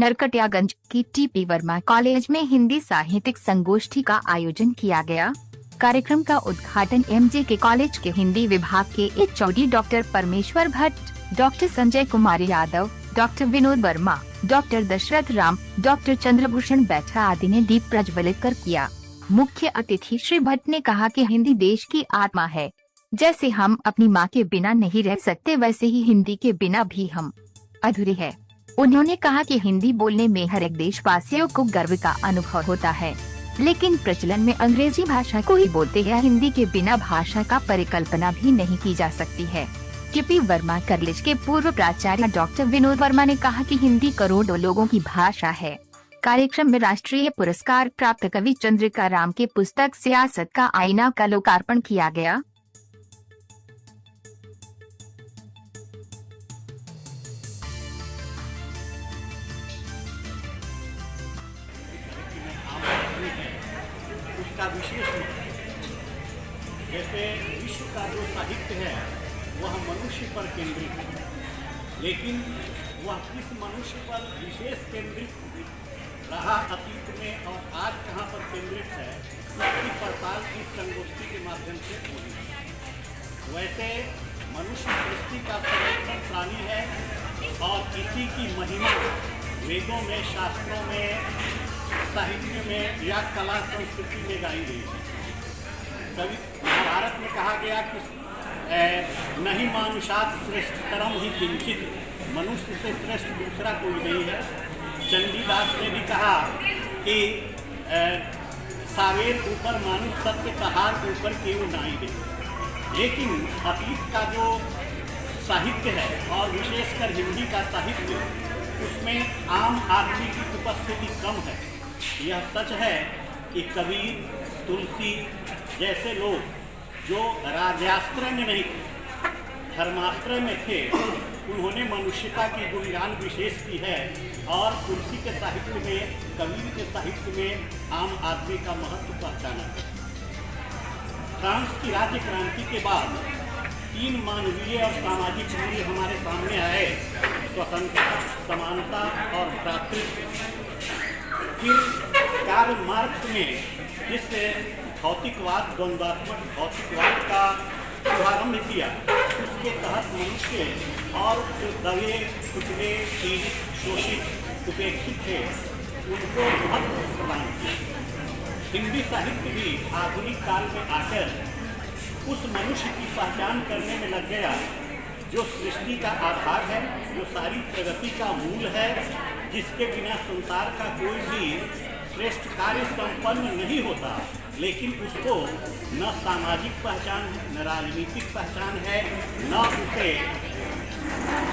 नरकटियागंज की TP Verma college में हिंदी साहित्यिक संगोष्ठी का आयोजन किया गया। कार्यक्रम का उद्घाटन एमजे के कॉलेज के हिंदी विभाग के HOD doctor Parmeshwar Bhatt, doctor Sanjay Kumar Yadav, doctor Vinod Verma, doctor Dashrath Ram, doctor Chandrabhushan Baitha आदि ने दीप प्रज्वलित कर किया। मुख्य अतिथि श्री भट्ट ने कहा कि हिंदी देश की आत्मा है। जैसे हम अपनी माँ के बिना नहीं रह सकते, वैसे ही हिंदी के बिना भी हम अधूरे हैं। उन्होंने कहा कि हिंदी बोलने में हर एक देशवासियों को गर्व का अनुभव होता है, लेकिन प्रचलन में अंग्रेजी भाषा को ही बोलते हैं। हिंदी के बिना भाषा का परिकल्पना भी नहीं की जा सकती है। टीपी वर्मा कॉलेज के पूर्व प्राचार्य डॉक्टर विनोद वर्मा ने कहा कि हिंदी करोड़ों लोगों की भाषा है। कार्यक्रम में राष्ट्रीय पुरस्कार प्राप्त कवि चंद्रिका राम की पुस्तक सियासत का आईना का लोकार्पण किया गया। उसका विशेष जैसे विश्व का जो साहित्य है वह मनुष्य पर केंद्रित है, लेकिन वह किस मनुष्य पर विशेष केंद्रित रहा अतीत में और आज कहाँ पर केंद्रित है, इसकी पड़ताल इस संगोष्ठी के माध्यम से होगी। वैसे मनुष्य सृष्टि का सर्वोत्तम प्राणी है और इसी की महिमा वेदों में, शास्त्रों में, साहित्य में या कला संस्कृति में गाई गई है। कवि महाभारत में कहा गया कि नहीं मानुषात श्रेष्ठतरम ही किंचित, मनुष्य से श्रेष्ठ दूसरा कोई नहीं है। चंडीदास ने भी कहा कि सावेर ऊपर मानुष सत्य कहार ऊपर केवल नाई दे। लेकिन अतीत का जो साहित्य है और विशेषकर हिंदी का साहित्य, उसमें आम आदमी की उपस्थिति कम है। यह सच है कि कबीर, तुलसी जैसे लोग जो राजास्त्र में नहीं थे, धर्मास्त्र में थे, उन्होंने मनुष्यता की गुणगान विशेष की है और तुलसी के साहित्य में, कबीर के साहित्य में आम आदमी का महत्व पहचाना है। फ्रांस की राज्य क्रांति के बाद 3 मानवीय और सामाजिक मूल्य हमारे सामने आए: स्वतंत्रता, समानता और भ्रातृत्व। फिर कार्ल मार्क्स ने जिस भौतिकवाद, द्वंद्वात्मक भौतिकवाद का शुभारंभ किया, उसके तहत मनुष्य और जो दबे, कुचले, पीड़ित, शोषित, उपेक्षित थे, उनको महत्व प्रदान किया। हिंदी साहित्य भी आधुनिक काल में आकर उस मनुष्य की पहचान करने में लग गया जो सृष्टि का आधार है, जो सारी प्रगति का मूल है, जिसके बिना संसार का कोई भी श्रेष्ठ कार्य संपन्न नहीं होता। लेकिन उसको न सामाजिक पहचान है, न राजनीतिक पहचान है, न उसे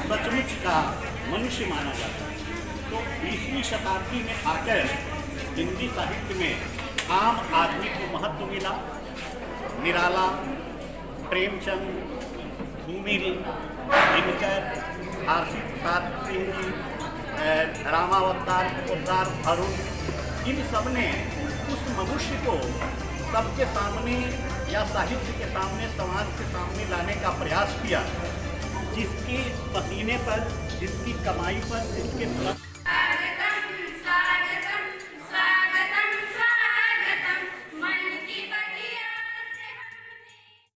सचमुच का मनुष्य माना जाता है। तो 20वीं शताब्दी में आकर हिंदी साहित्य में आम आदमी को महत्व मिला। निराला, प्रेमचंद, धूमिल, दिनकर, आरसी प्रसाद सिंह जी, रामावतार, अवतार, अरुण, इन सब ने उस मनुष्य को सबके सामने या साहित्य के सामने, समाज के सामने लाने का प्रयास किया, जिसके पसीने पर, जिसकी कमाई पर, जिसके